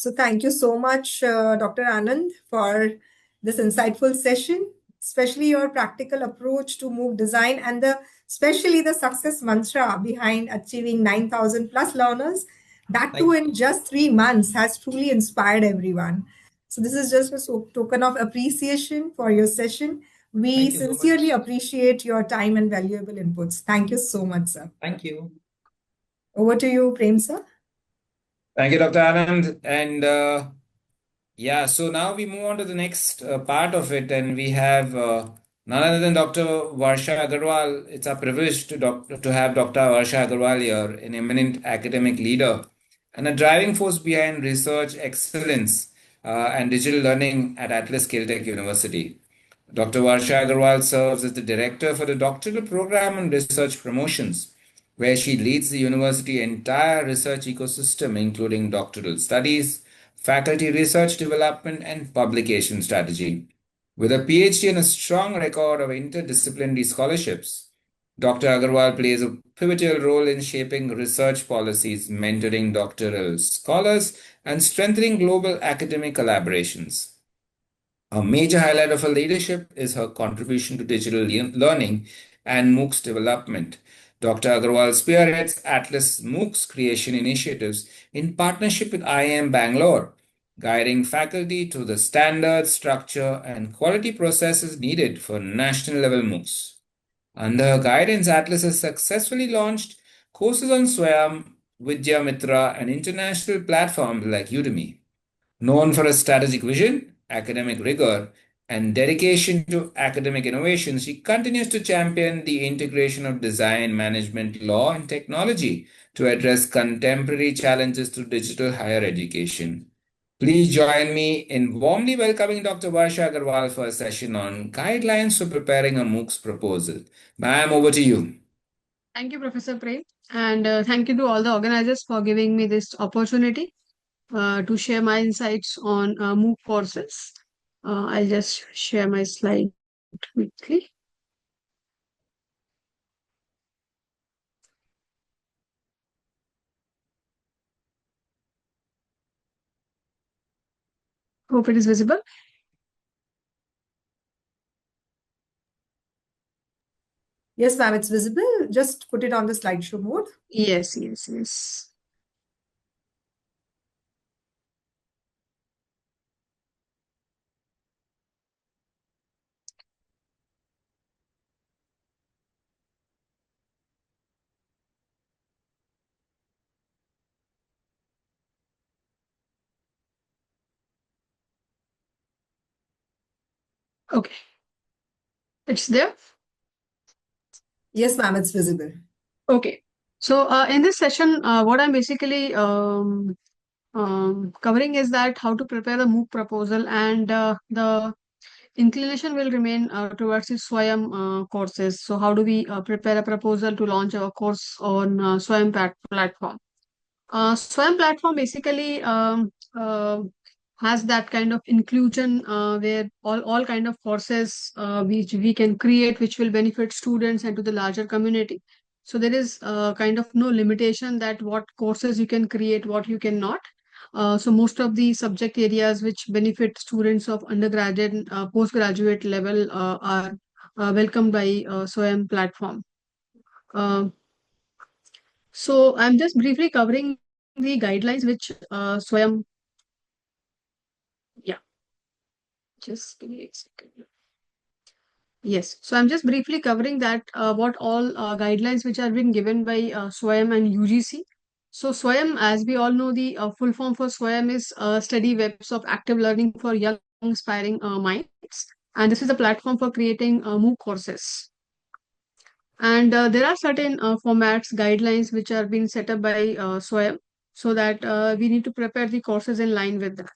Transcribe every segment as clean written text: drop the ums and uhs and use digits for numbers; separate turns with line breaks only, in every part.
So thank you so much, Dr. Anand, for this insightful session, especially your practical approach to MOOC design and especially the success mantra behind achieving 9,000 plus learners. That too in just 3 months has truly inspired everyone. So this is just a token of appreciation for your session. We
Thank you so
sincerely
much.
appreciate your time and valuable inputs. Thank you so much, sir.
Thank you.
Over to you, Prem, sir.
Thank you, Dr. Anand. And yeah, so now we move on to the next part of it, and we have none other than Dr. Varsha Agarwal. It's our privilege to have Dr. Varsha Agarwal here, an eminent academic leader and a driving force behind research excellence and digital learning at Atlas Caltech University. Dr. Varsha Agarwal serves as the director for the doctoral program and research promotions, where she leads the university entire research ecosystem, including doctoral studies, faculty research development, and publication strategy. With a PhD and a strong record of interdisciplinary scholarships, Dr. Agarwal plays a pivotal role in shaping research policies, mentoring doctoral scholars, and strengthening global academic collaborations. A major highlight of her leadership is her contribution to digital learning and MOOCs development. Dr. Agarwal spearheads Atlas MOOCs creation initiatives in partnership with IIM Bangalore, guiding faculty through the standards, structure, and quality processes needed for national level MOOCs. Under her guidance, Atlas has successfully launched courses on Swayam, Vidyamitra, and international platforms like Udemy. Known for a strategic vision, academic rigor, and dedication to academic innovation, she continues to champion the integration of design, management, law, and technology to address contemporary challenges through digital higher education. Please join me in warmly welcoming Dr. Varsha Agarwal for a session on guidelines for preparing a MOOCs proposal. Ma'am, over to you.
Thank you, Professor Prem, and thank you to all the organizers for giving me this opportunity to share my insights on MOOC courses. I'll just share my slide quickly. Hope it is visible.
Yes, ma'am, it's visible. Just put it on the slideshow mode.
Yes. Okay. It's there?
Yes, ma'am, it's visible.
Okay. So in this session, what I'm basically covering is that how to prepare a MOOC proposal, and the inclination will remain towards the Swayam courses. So how do we prepare a proposal to launch our course on Swayam platform? Swayam platform basically has that kind of inclusion where all kind of courses which we can create, which will benefit students and to the larger community. So there is kind of no limitation that what courses you can create, what you cannot. So most of the subject areas which benefit students of undergraduate and postgraduate level are welcomed by SWAYAM platform. So I'm just briefly covering the guidelines which SWAYAM. Yeah, just give me a second. Yes, so I'm just briefly covering that what all guidelines which are being given by SWAYAM and UGC. So SWAYAM, as we all know, the full form for SWAYAM is Study Webs of Active Learning for Young Aspiring Minds. And this is a platform for creating MOOC courses. And there are certain formats, guidelines which are being set up by SWAYAM, so that we need to prepare the courses in line with that.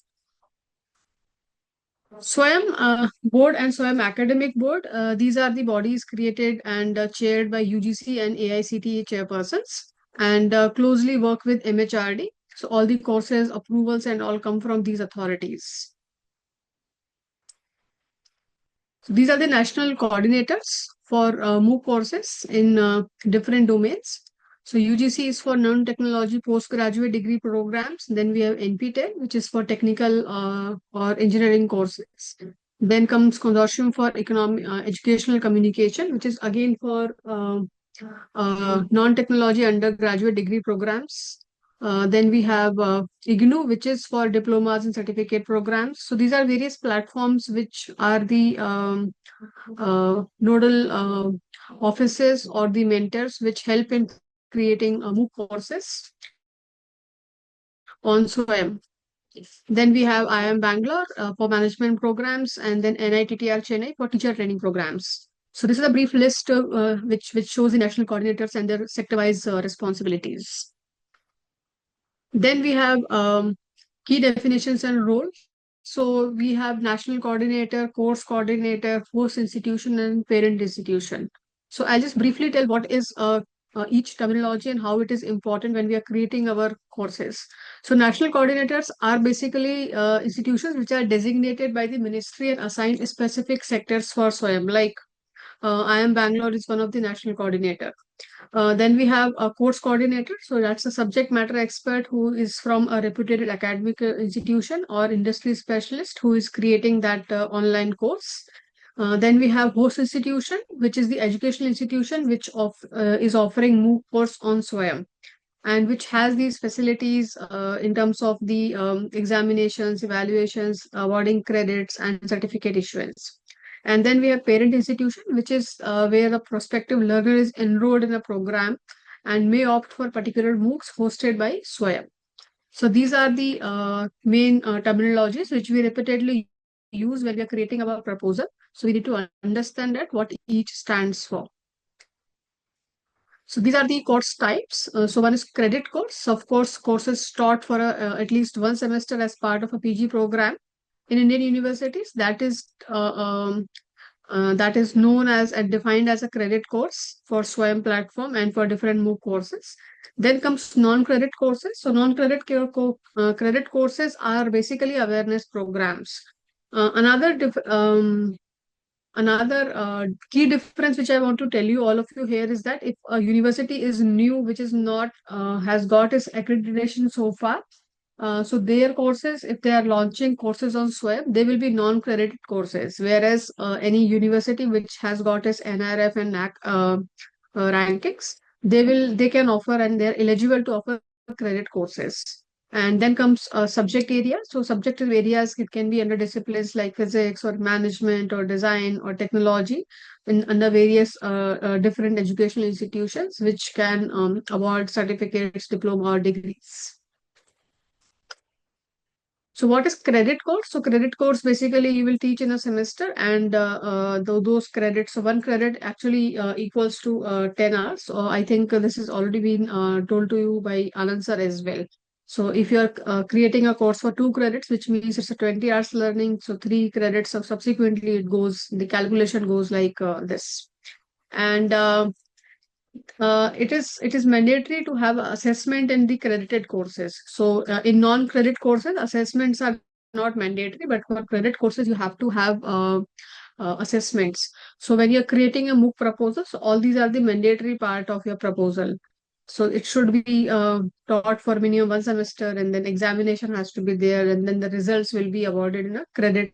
SWAYAM board and SWAYAM academic board, these are the bodies created and chaired by UGC and AICTE chairpersons, and closely work with MHRD. So all the courses, approvals and all come from these authorities. So these are the national coordinators for MOOC courses in different domains. So UGC is for non-technology postgraduate degree programs. Then we have NPTEL, which is for technical or engineering courses. Then comes Consortium for Economic Educational Communication, which is again for non-technology undergraduate degree programs. Then we have IGNU, which is for diplomas and certificate programs. So these are various platforms which are the nodal offices or the mentors which help in creating MOOC courses on SWAYAM. Then we have IIM Bangalore for management programs, and then NITTR Chennai for teacher training programs. So this is a brief list which shows the national coordinators and their sector-wise responsibilities. Then we have key definitions and role. So we have national coordinator, course coordinator, host institution, and parent institution. So I'll just briefly tell what is each terminology and how it is important when we are creating our courses. So national coordinators are basically institutions which are designated by the ministry and assigned specific sectors for SWAYAM. Like IIM Bangalore is one of the national coordinator. Then we have a course coordinator. So that's a subject matter expert who is from a reputed academic institution or industry specialist who is creating that online course. Then we have host institution, which is the educational institution which is offering MOOC course on SWAYAM and which has these facilities in terms of the examinations, evaluations, awarding credits, and certificate issuance. And then we have parent institution, which is where the prospective learner is enrolled in a program and may opt for particular MOOCs hosted by SWAYAM. So these are the main terminologies which we repeatedly use when we are creating our proposal. So we need to understand that what each stands for. So these are the course types. So one is credit course. Of course, courses taught for at least one semester as part of a PG program in Indian universities. That is known as and defined as a credit course for SWAYAM platform and for different MOOC courses. Then comes non-credit courses. So credit courses are basically awareness programs. Another key difference which I want to tell you, all of you here, is that if a university is new, which is not has got its accreditation so far, so their courses, if they are launching courses on SWAYAM, they will be non-credited courses. Whereas any university which has got its NRF and NAC rankings, they can offer and they're eligible to offer credit courses. And then comes subject area. So subjective areas, it can be under disciplines like physics or management or design or technology under various different educational institutions, which can award certificates, diploma or degrees. So what is credit course? So credit course, basically you will teach in a semester, and those credits, so one credit actually equals to 10 hours. So I think this has already been told to you by Anand sir as well. So if you're creating a course for 2 credits, which means it's a 20 hours learning, so 3 credits, so subsequently the calculation goes like this. And it is mandatory to have assessment in the credited courses. So in non-credit courses, assessments are not mandatory, but for credit courses, you have to have assessments. So when you're creating a MOOC proposal, so all these are the mandatory part of your proposal. So it should be taught for minimum one semester, and then examination has to be there, and then the results will be awarded in a credit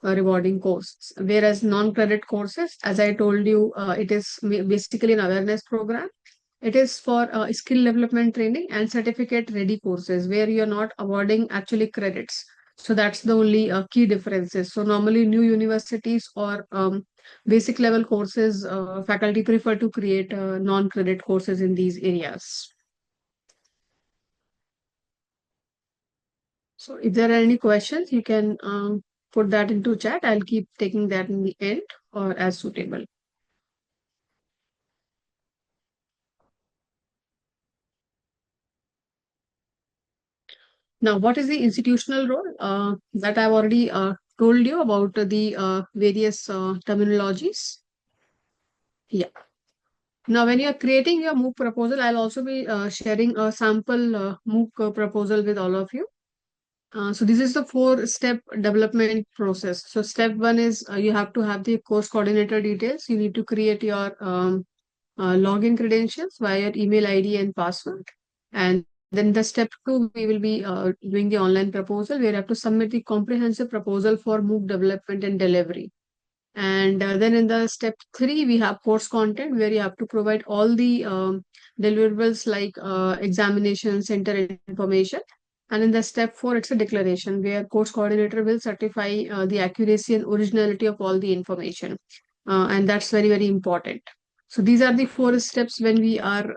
rewarding course. Whereas non-credit courses, as I told you, it is basically an awareness program. It is for skill development training and certificate ready courses where you're not awarding actually credits. So that's the only key differences. So normally new universities or basic level courses, faculty prefer to create non-credit courses in these areas. So if there are any questions, you can put that into chat. I'll keep taking that in the end or as suitable. Now, what is the institutional role? That I've already told you about the various terminologies. Yeah. Now, when you're creating your MOOC proposal, I'll also be sharing a sample MOOC proposal with all of you. So this is the 4-step development process. So step 1 is you have to have the course coordinator details. You need to create your login credentials via your email ID and password. And then the step two, we will be doing the online proposal where you have to submit the comprehensive proposal for MOOC development and delivery. And then in the step three, we have course content where you have to provide all the deliverables like examination center information. And in the step four, it's a declaration where course coordinator will certify the accuracy and originality of all the information. And that's very, very important. So these are the four steps when we are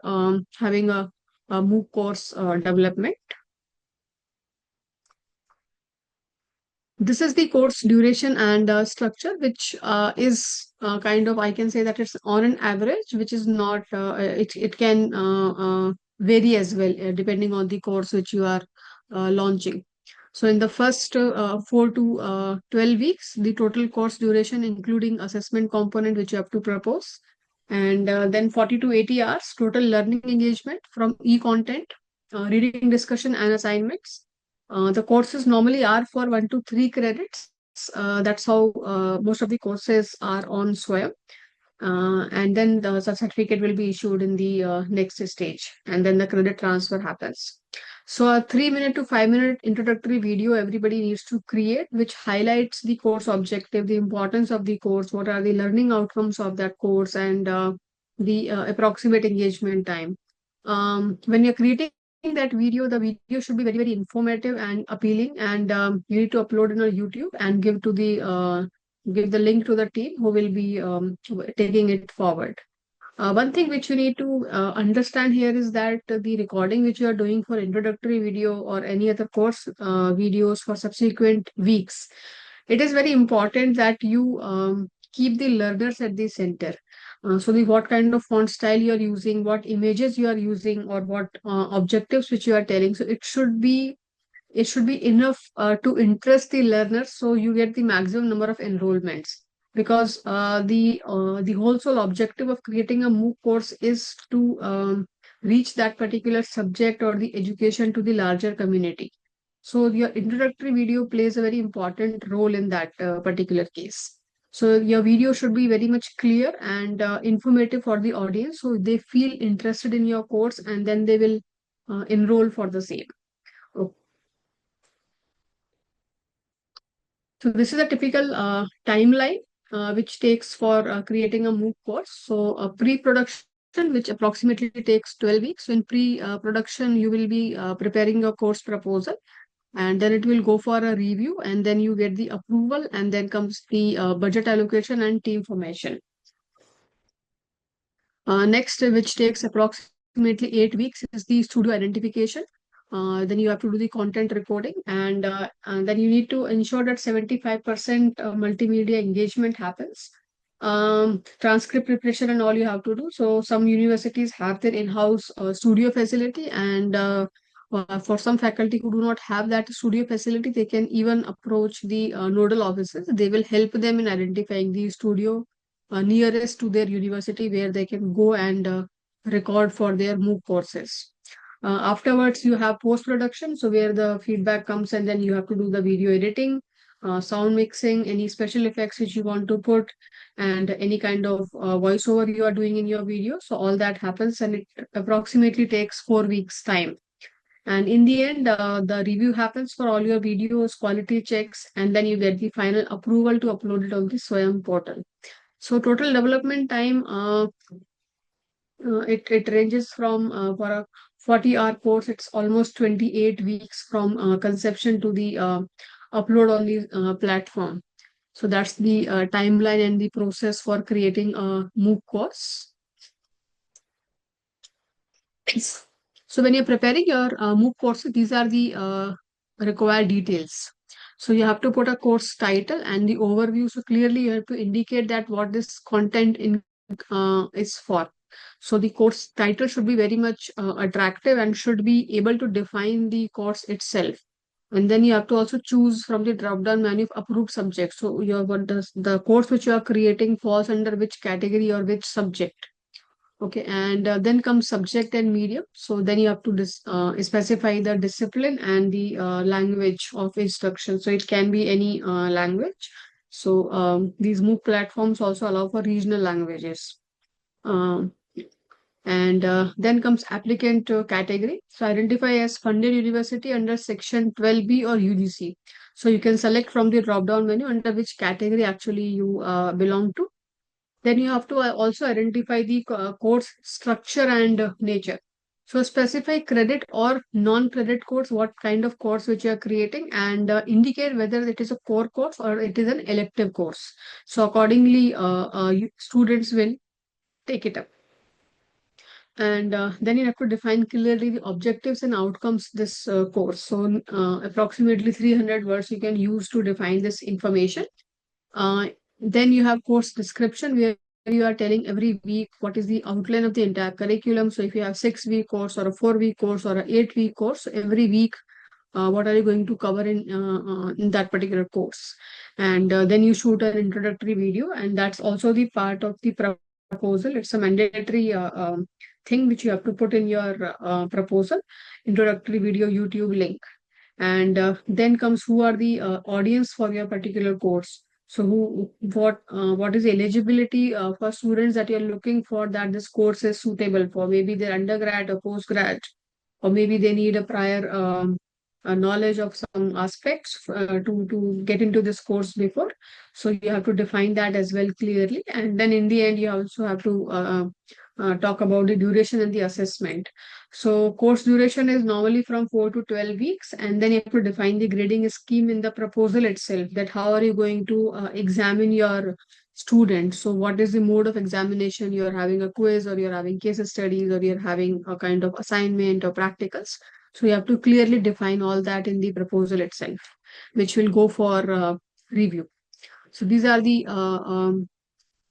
having a MOOC course development. This is the course duration and structure, which is kind of, I can say that it's on an average, which is not, it can vary as well, depending on the course which you are launching. So in the first 4 to 12 weeks, the total course duration, including assessment component, which you have to propose, and then 40 to 80 hours total learning engagement from e-content, reading discussion and assignments. The courses normally are for 1 to 3 credits. That's how most of the courses are on Swayam. And then the certificate will be issued in the next stage, and then the credit transfer happens. So a 3 minute to 5 minute introductory video everybody needs to create, which highlights the course objective, the importance of the course, what are the learning outcomes of that course, and the approximate engagement time. When you're creating that video, the video should be very, very informative and appealing, and you need to upload it on YouTube and give the link to the team who will be taking it forward. One thing which you need to understand here is that the recording which you are doing for introductory video or any other course videos for subsequent weeks, it is very important that you keep the learners at the center. So what kind of font style you are using, what images you are using, or what objectives which you are telling. So it should be enough to interest the learners, so you get the maximum number of enrollments. Because the whole sole objective of creating a MOOC course is to reach that particular subject or the education to the larger community. So your introductory video plays a very important role in that particular case. So your video should be very much clear and informative for the audience, so they feel interested in your course and then they will enroll for the same. Okay. So this is a typical timeline which takes for creating a MOOC course. So pre-production, which approximately takes 12 weeks. So in pre-production, you will be preparing your course proposal, and then it will go for a review, and then you get the approval, and then comes the budget allocation and team formation. Next, which takes approximately 8 weeks, is the studio identification. Then you have to do the content recording, and then you need to ensure that 75% multimedia engagement happens. Transcript preparation and all you have to do. So some universities have their in-house studio facility, and for some faculty who do not have that studio facility, they can even approach the nodal offices. They will help them in identifying the studio nearest to their university where they can go and record for their MOOC courses. Afterwards, you have post-production, so where the feedback comes, and then you have to do the video editing, sound mixing, any special effects which you want to put, and any kind of voiceover you are doing in your video. So all that happens, and it approximately takes 4 weeks time. And in the end, the review happens for all your videos, quality checks, and then you get the final approval to upload it on the Swayam portal. So total development time, it ranges from for a 40-hour course, it's almost 28 weeks from conception to the upload on the platform. So that's the timeline and the process for creating a MOOC course. So when you're preparing your MOOC course, these are the required details. So you have to put a course title and the overview. So clearly you have to indicate that what this content is for. So the course title should be very much attractive and should be able to define the course itself. And then you have to also choose from the drop-down menu of approved subjects. So the course which you are creating falls under which category or which subject. Okay, and then comes subject and medium. So then you have to specify the discipline and the language of instruction. So it can be any language. So these MOOC platforms also allow for regional languages. And then comes applicant category. So identify as funded university under section 12B or UGC. So you can select from the drop down menu under which category actually you belong to. Then you have to also identify the course structure and nature. So specify credit or non-credit course, what kind of course which you are creating, and indicate whether it is a core course or it is an elective course. So accordingly, students will take it up. And then you have to define clearly the objectives and outcomes this course. So approximately 300 words you can use to define this information. Uh, then you have course description where you are telling every week what is the outline of the entire curriculum. So if you have 6-week course or a 4-week course or a 8-week course, so every week what are you going to cover in that particular course. And then you shoot an introductory video, and that's also the part of the proposal. It's a mandatory thing which you have to put in your proposal, introductory video, YouTube link. And then comes who are the audience for your particular course. So what is the eligibility for students that you're looking for that this course is suitable for? Maybe they're undergrad or postgrad, or maybe they need a prior knowledge of some aspects to get into this course before. So you have to define that as well clearly. And then in the end, you also have to talk about the duration and the assessment. So course duration is normally from 4 to 12 weeks, and then you have to define the grading scheme in the proposal itself, that how are you going to examine your students. So what is the mode of examination? You're having a quiz, or you're having case studies, or you're having a kind of assignment or practicals. So you have to clearly define all that in the proposal itself, which will go for review. So these are the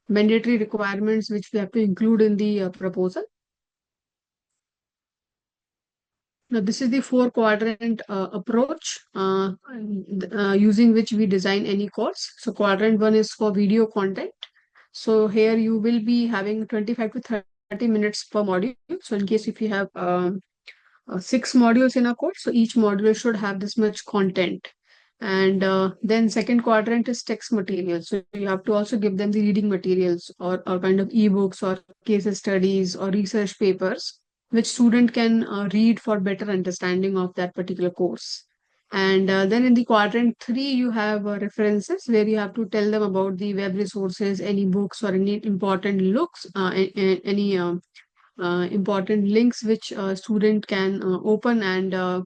mandatory requirements which we have to include in the proposal. Now, this is the 4-quadrant approach using which we design any course. So quadrant 1 is for video content. So here you will be having 25 to 30 minutes per module. So in case if you have 6 modules in a course, so each module should have this much content. And then second quadrant is text materials. So you have to also give them the reading materials, or kind of ebooks or case studies or research papers, which student can read for better understanding of that particular course. And then in the quadrant 3, you have references where you have to tell them about the web resources, any books or any important looks, any important links which a student can open and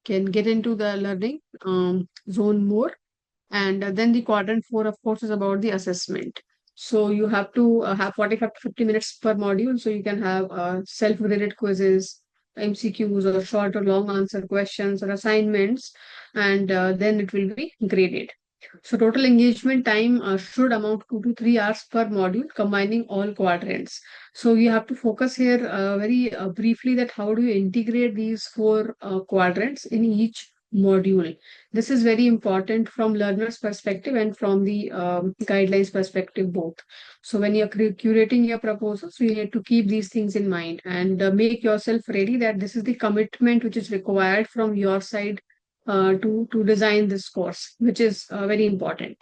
can get into the learning zone more. And then the quadrant 4, of course, is about the assessment. So you have to have 45 to 50 minutes per module. So you can have self-graded quizzes, MCQs, or short or long answer questions or assignments, and then it will be graded. So total engagement time should amount to 2 to 3 hours per module, combining all quadrants. So you have to focus here very briefly that how do you integrate these 4 quadrants in each module. This is very important from learner's perspective and from the guidelines perspective both. So when you're curating your proposal, so you need to keep these things in mind and make yourself ready that this is the commitment which is required from your side to design this course, which is very important.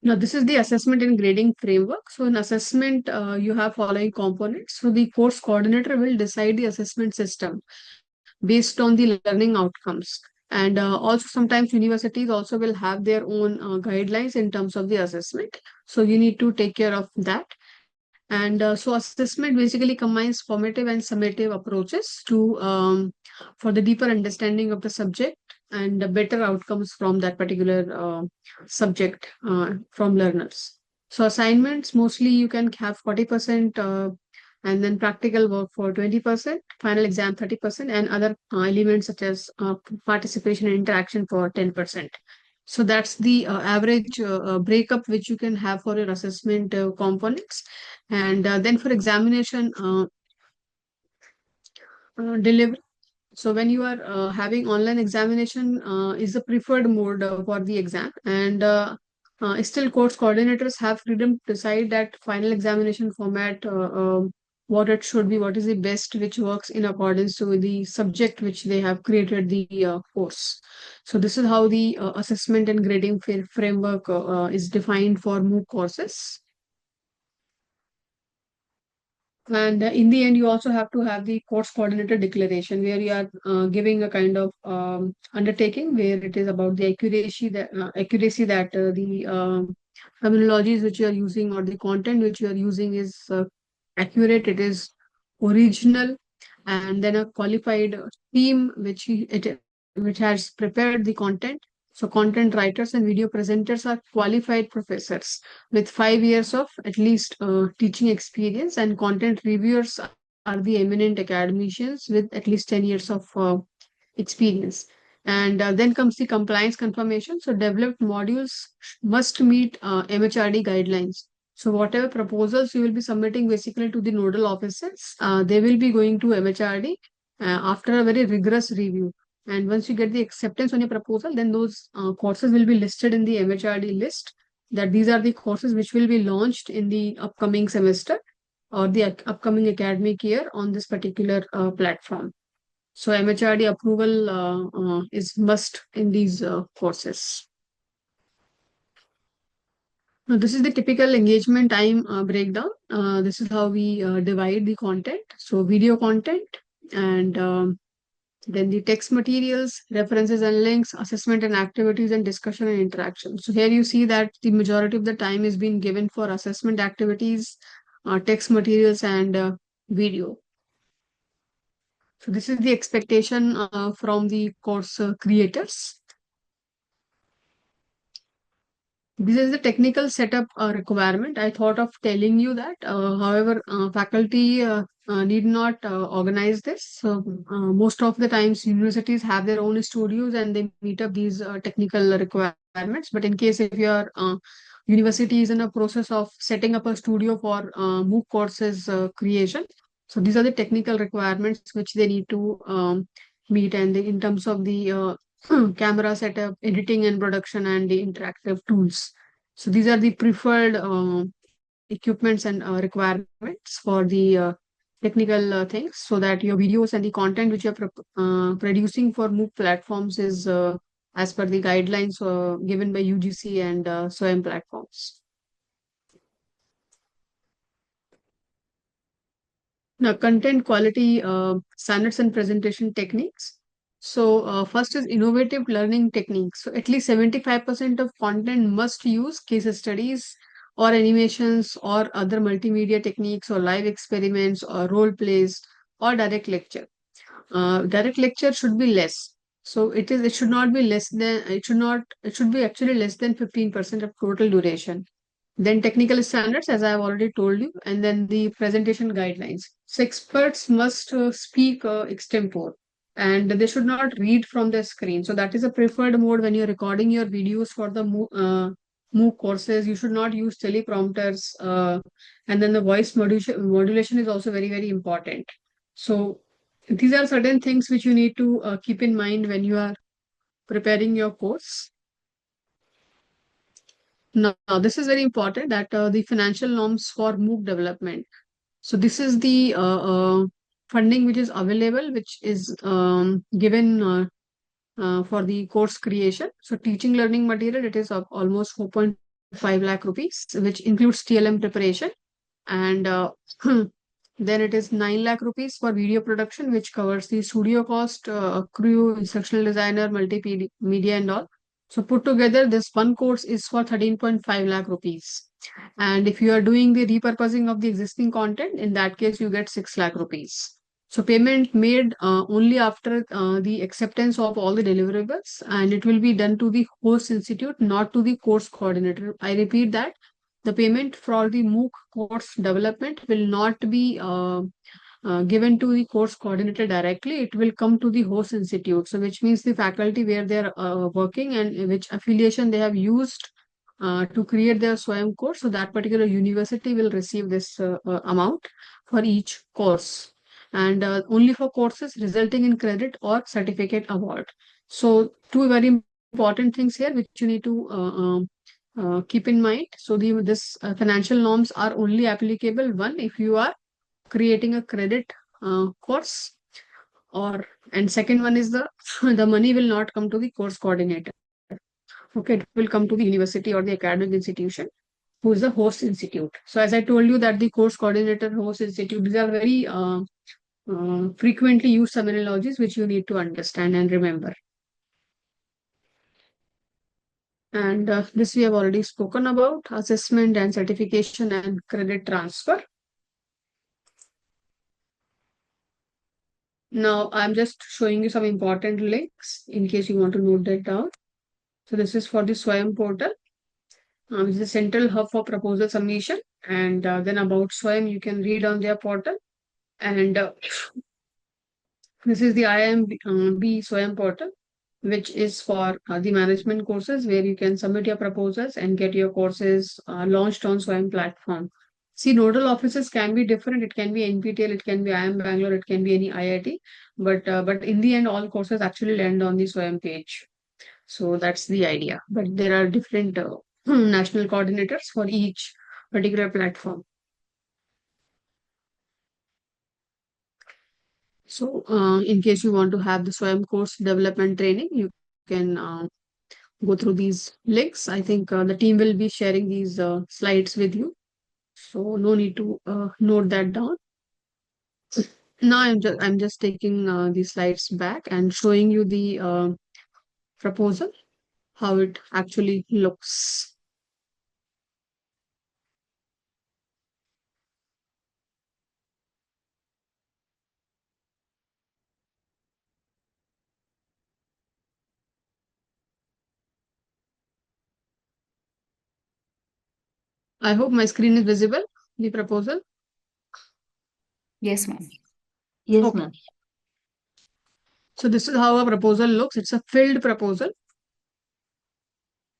Now, this is the assessment and grading framework. So in assessment, you have following components. So the course coordinator will decide the assessment system based on the learning outcomes. And also sometimes universities also will have their own guidelines in terms of the assessment. So you need to take care of that. And so assessment basically combines formative and summative approaches to for the deeper understanding of the subject and the better outcomes from that particular subject from learners. So assignments, mostly you can have 40% and then practical work for 20%, final exam 30%, and other elements such as participation and interaction for 10%. So that's the average breakup which you can have for your assessment components. And then for examination delivery. So when you are having online examination is the preferred mode for the exam. And still course coordinators have freedom to decide that final examination format, what it should be, what is the best which works in accordance to the subject which they have created the course. So this is how the assessment and grading framework is defined for MOOC courses. And in the end, you also have to have the course coordinator declaration where you are giving a kind of undertaking where it is about the accuracy that the terminologies which you are using or the content which you are using is accurate, it is original, and then a qualified team which has prepared the content. So content writers and video presenters are qualified professors with 5 years of at least teaching experience, and content reviewers are the eminent academicians with at least 10 years of experience. And then comes the compliance confirmation. So developed modules must meet MHRD guidelines. So whatever proposals you will be submitting basically to the nodal officers, they will be going to MHRD after a very rigorous review. And once you get the acceptance on your proposal, then those courses will be listed in the MHRD list, that these are the courses which will be launched in the upcoming semester or the upcoming academic year on this particular platform. So MHRD approval is must in these courses. Now, this is the typical engagement time breakdown. This is how we divide the content. So video content, and then the text materials, references and links, assessment and activities, and discussion and interaction. So here you see that the majority of the time is being given for assessment activities, text materials, and video. So this is the expectation from the course creators. This is the technical setup requirement. I thought of telling you that. However, faculty need not organize this. So, most of the times, universities have their own studios and they meet up these technical requirements. But in case if your university is in a process of setting up a studio for MOOC courses creation, so these are the technical requirements which they need to meet. And in terms of the camera setup, editing and production, and the interactive tools. So these are the preferred equipments and requirements for the technical things, so that your videos and the content which you're producing for MOOC platforms is as per the guidelines given by UGC and SOEM platforms. Now, content quality standards and presentation techniques. So, first is innovative learning techniques. So, at least 75% of content must use case studies or animations or other multimedia techniques or live experiments or role plays or direct lecture. Direct lecture should be less. So it should not be less than, it should be actually less than 15% of total duration. Then technical standards, as I have already told you, and then the presentation guidelines. So experts must speak extempore, and they should not read from the screen. So that is a preferred mode when you're recording your videos for the MOOC courses. You should not use teleprompters, and then the voice modulation is also very, very important. So these are certain things which you need to keep in mind when you are preparing your course. Now, this is very important, that the financial norms for MOOC development. So this is the funding which is available, which is given for the course creation. So teaching learning material, it is of almost 4.5 lakh rupees, which includes TLM preparation. And then it is 9 lakh rupees for video production, which covers the studio cost, crew, instructional designer, multimedia and all. So put together, this one course is for 13.5 lakh rupees. And if you are doing the repurposing of the existing content, in that case, you get 6 lakh rupees. So payment made only after the acceptance of all the deliverables, and it will be done to the host institute, not to the course coordinator. I repeat that the payment for the MOOC course development will not be given to the course coordinator directly. It will come to the host institute. So which means the faculty where they are working and which affiliation they have used to create their SWAYAM course. So that particular university will receive this amount for each course, and only for courses resulting in credit or certificate award. So two very important things here which you need to keep in mind. So this financial norms are only applicable, one, if you are creating a credit course, and second one is the money will not come to the course coordinator. Okay, it will come to the university or the academic institution who is the host institute. So as I told you that the course coordinator, host institute, these are very frequently used terminologies which you need to understand and remember. And this we have already spoken about, assessment and certification and credit transfer. Now I'm just showing you some important links in case you want to note that down. So this is for the SWAYAM portal, which is a central hub for proposal submission. And then about SWAYAM, you can read on their portal. And this is the IIMB SWAYAM portal, which is for the management courses where you can submit your proposals and get your courses launched on SWAYAM platform. See, nodal offices can be different. It can be NPTEL, it can be IIM Bangalore, it can be any IIT. But in the end, all courses actually land on the SWAYAM page. So that's the idea. But there are different national coordinators for each particular platform. So in case you want to have the SWAYAM course development training, you can go through these links. I think the team will be sharing these slides with you. So no need to note that down. Now I'm just taking these slides back and showing you the proposal, how it actually looks. I hope my screen is visible, the proposal.
Yes, ma'am. Yes,
Okay.
ma'am.
So this is how a proposal looks. It's a filled proposal.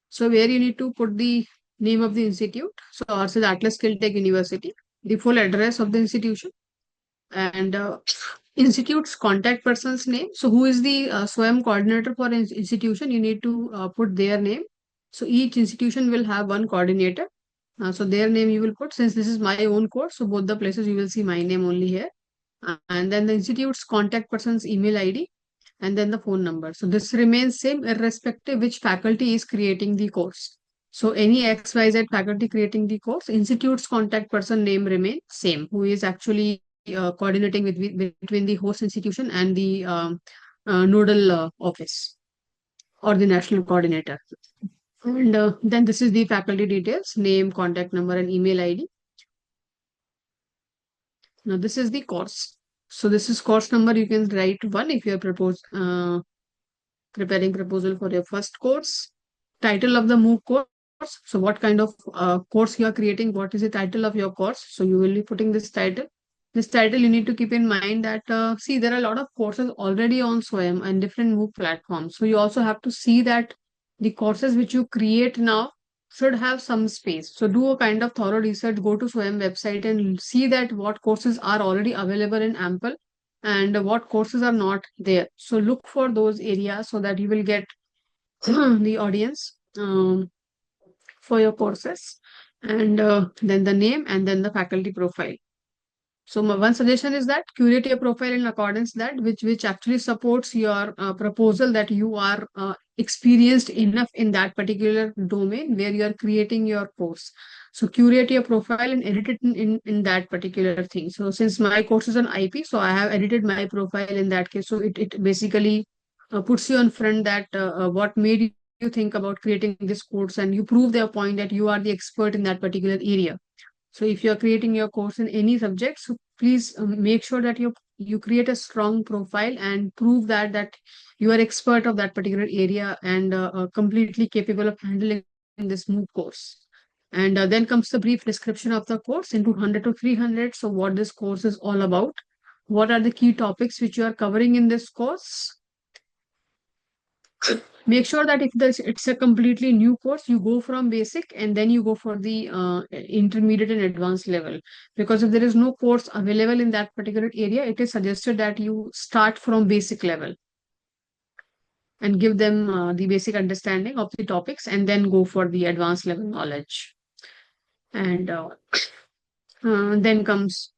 So where you need to put the name of the institute. So ours is Atlas Skill Tech University, the full address of the institution, and institute's contact person's name. So who is the SWAYAM coordinator for institution? You need to put their name. So each institution will have one coordinator. So their name you will put, since this is my own course. So both the places you will see my name only here. And then the institute's contact person's email ID, and then the phone number. So this remains same irrespective which faculty is creating the course. So any XYZ faculty creating the course, institute's contact person name remain same, who is actually coordinating between the host institution and the nodal office or the national coordinator. And then this is the faculty details, name, contact number, and email ID. Now this is the course. So this is course number. You can write 1 if you are preparing proposal for your first course. Title of the MOOC course. So what kind of course you are creating? What is the title of your course? So you will be putting this title. This title you need to keep in mind that see, there are a lot of courses already on SWAYAM and different MOOC platforms. So you also have to see that the courses which you create now should have some space. So do a kind of thorough research, go to SWAYAM website and see that what courses are already available in ample and what courses are not there. So look for those areas so that you will get the audience for your courses, and then the name and then the faculty profile. So my one suggestion is that curate your profile in accordance that which actually supports your proposal, that you are experienced enough in that particular domain where you are creating your course. So curate your profile and edit it in that particular thing. So since my course is on IP, so I have edited my profile in that case. So it basically puts you on front that what made you think about creating this course, and you prove their point that you are the expert in that particular area. So if you're creating your course in any subject, so please make sure that you create a strong profile and prove that you are expert of that particular area and completely capable of handling this MOOC course. And then comes the brief description of the course in 200 to 300. So what this course is all about, what are the key topics which you are covering in this course. Make sure that if it's a completely new course, you go from basic and then you go for the intermediate and advanced level. Because if there is no course available in that particular area, it is suggested that you start from basic level and give them the basic understanding of the topics and then go for the advanced level knowledge. And then comes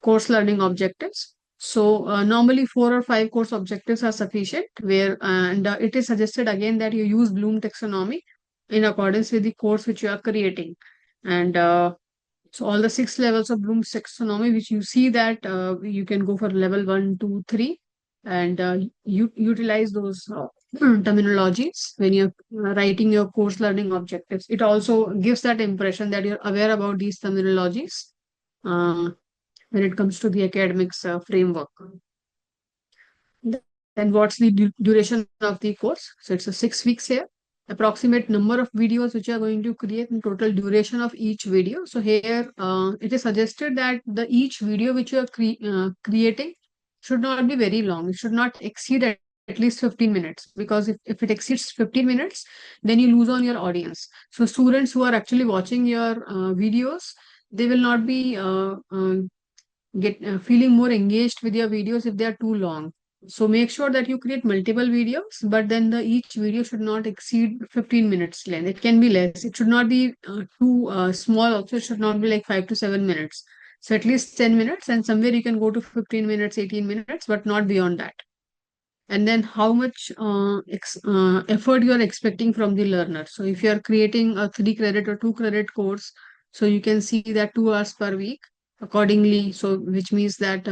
course learning objectives. So normally 4 or 5 course objectives are sufficient, where and it is suggested again that you use Bloom taxonomy in accordance with the course which you are creating. And so all the 6 levels of Bloom's taxonomy, which you see that you can go for level 1, 2, 3, and you utilize those terminologies when you're writing your course learning objectives. It also gives that impression that you're aware about these terminologies uh, when it comes to the academics framework. Then what's the duration of the course? So it's a 6 weeks here. Approximate number of videos which you are going to create and total duration of each video. So here it is suggested that the each video which you are creating should not be very long. It should not exceed at least 15 minutes, because if it exceeds 15 minutes, then you lose on your audience. So students who are actually watching your videos, they will not be get feeling more engaged with your videos if they are too long. So make sure that you create multiple videos, but then each video should not exceed 15 minutes length. It can be less. It should not be too small. Also, it should not be like 5 to 7 minutes. So at least 10 minutes, and somewhere you can go to 15 minutes, 18 minutes, but not beyond that. And then how much effort you are expecting from the learner. So if you are creating a 3 credit or 2 credit course, so you can see that 2 hours per week accordingly. So which means that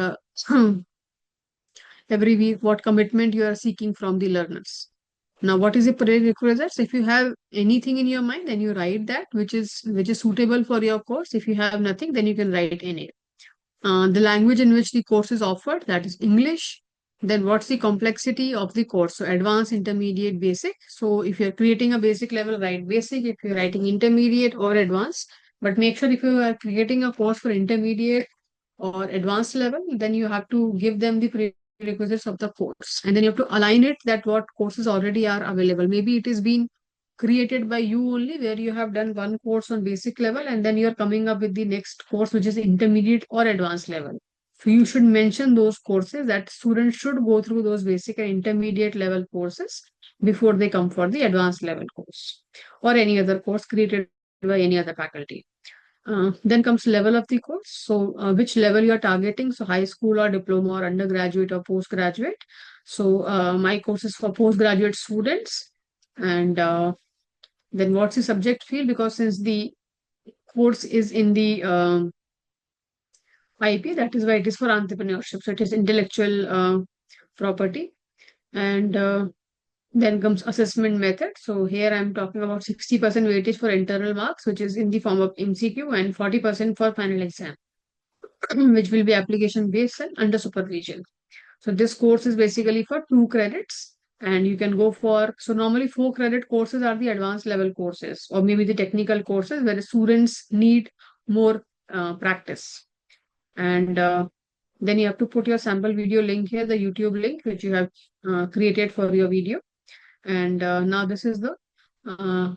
every week what commitment you are seeking from the learners. Now, what is the prerequisites? If you have anything in your mind, then you write that which is suitable for your course. If you have nothing, then you can write any. The language in which the course is offered, that is English. Then what's the complexity of the course? So advanced, intermediate, basic. So if you're creating a basic level, write basic. If you're writing intermediate or advanced, but make sure if you are creating a course for intermediate or advanced level, then you have to give them the prerequisites of the course. And then you have to align it that what courses already are available. Maybe it is being created by you only, where you have done one course on basic level and then you're coming up with the next course which is intermediate or advanced level. So you should mention those courses, that students should go through those basic and intermediate level courses before they come for the advanced level course or any other course created by any other faculty. Then comes level of the course. So which level you are targeting? So high school or diploma or undergraduate or postgraduate. So my course is for postgraduate students. And then what's the subject field? Because since the course is in the IP, that is why it is for entrepreneurship. So it is intellectual property. And then comes assessment method. So here I'm talking about 60% weightage for internal marks, which is in the form of MCQ, and 40% for final exam, which will be application based and under supervision. So this course is basically for 2 credits, and you can go for, so normally 4 credit courses are the advanced level courses, or maybe the technical courses where the students need more practice. And then you have to put your sample video link here, the YouTube link, which you have created for your video. And now this is the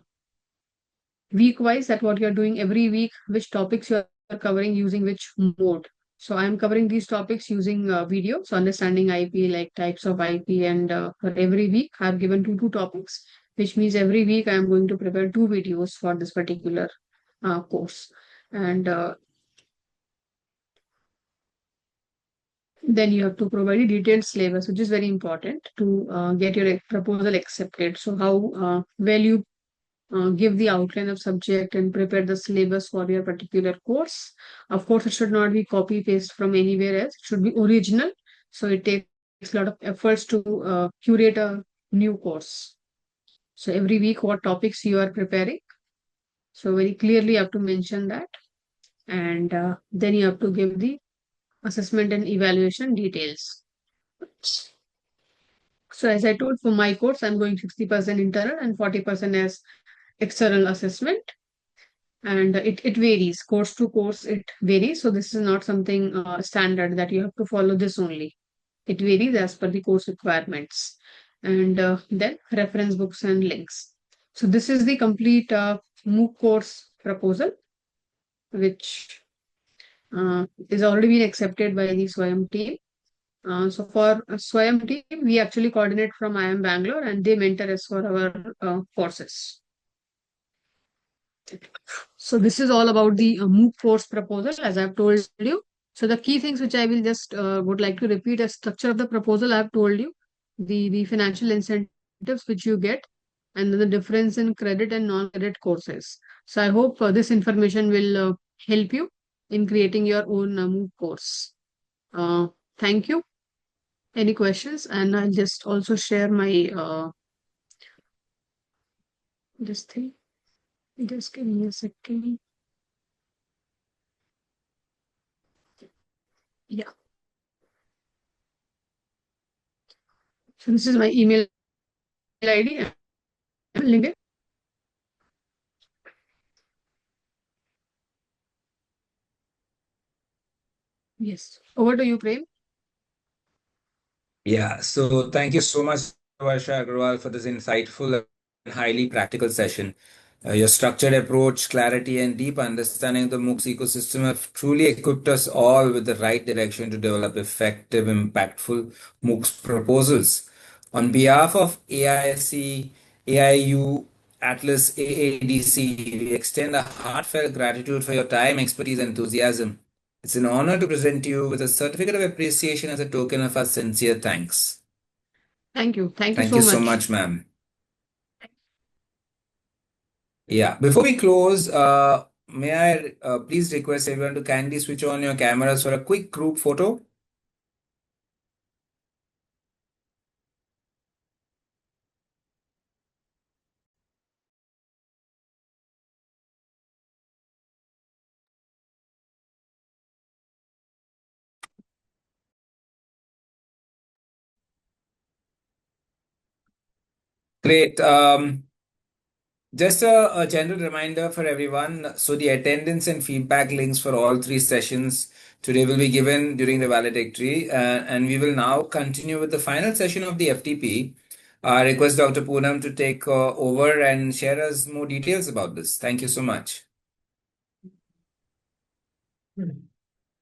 week wise, that what you're doing every week, which topics you are covering using which mode. So I'm covering these topics using video. So understanding IP, like types of IP, and for every week I've given two topics, which means every week I'm going to prepare 2 videos for this particular course. And then you have to provide a detailed syllabus, which is very important to get your proposal accepted. So how well you give the outline of subject and prepare the syllabus for your particular course. Of course, it should not be copy paste from anywhere else. It should be original. So it takes a lot of efforts to curate a new course. So every week, what topics you are preparing. So very clearly, you have to mention that. And then you have to give the assessment and evaluation details. So as I told, for my course, I'm going 60% internal and 40% as external assessment. And it varies course to course, it varies. So this is not something standard that you have to follow this only. It varies as per the course requirements. And then reference books and links. So this is the complete MOOC course proposal, which is already been accepted by the SWAYAM team. So for SWAYAM team, we actually coordinate from IIM Bangalore, and they mentor us for our courses. So this is all about the MOOC course proposal, as I've told you. So the key things which I will just would like to repeat as structure of the proposal, I've told you the financial incentives which you get, and then the difference in credit and non-credit courses. So I hope this information will help you in creating your own MOOC course. Thank you. Any questions? And I'll just also share my this thing. Just give me a second. Yeah. So this is my email ID. Link it. Yes. Over to you, Prem.
Yeah, so thank you so much, Varsha Agarwal, for this insightful and highly practical session. Your structured approach, clarity, and deep understanding of the MOOCs ecosystem have truly equipped us all with the right direction to develop effective, impactful MOOCs proposals. On behalf of AIC, AIU, Atlas, AADC, we extend a heartfelt gratitude for your time, expertise, and enthusiasm. It's an honor to present you with a certificate of appreciation as a token of our sincere thanks.
Thank you. Thank you
Thank
so
you so
much.
much, ma'am. Yeah, before we close, may I please request everyone to kindly switch on your cameras for a quick group photo? Great. Just a general reminder for everyone. So the attendance and feedback links for all three sessions today will be given during the valedictory, and we will now continue with the final session of the FTP. I request Dr. Poonam to take over and share us more details about this. Thank you so much.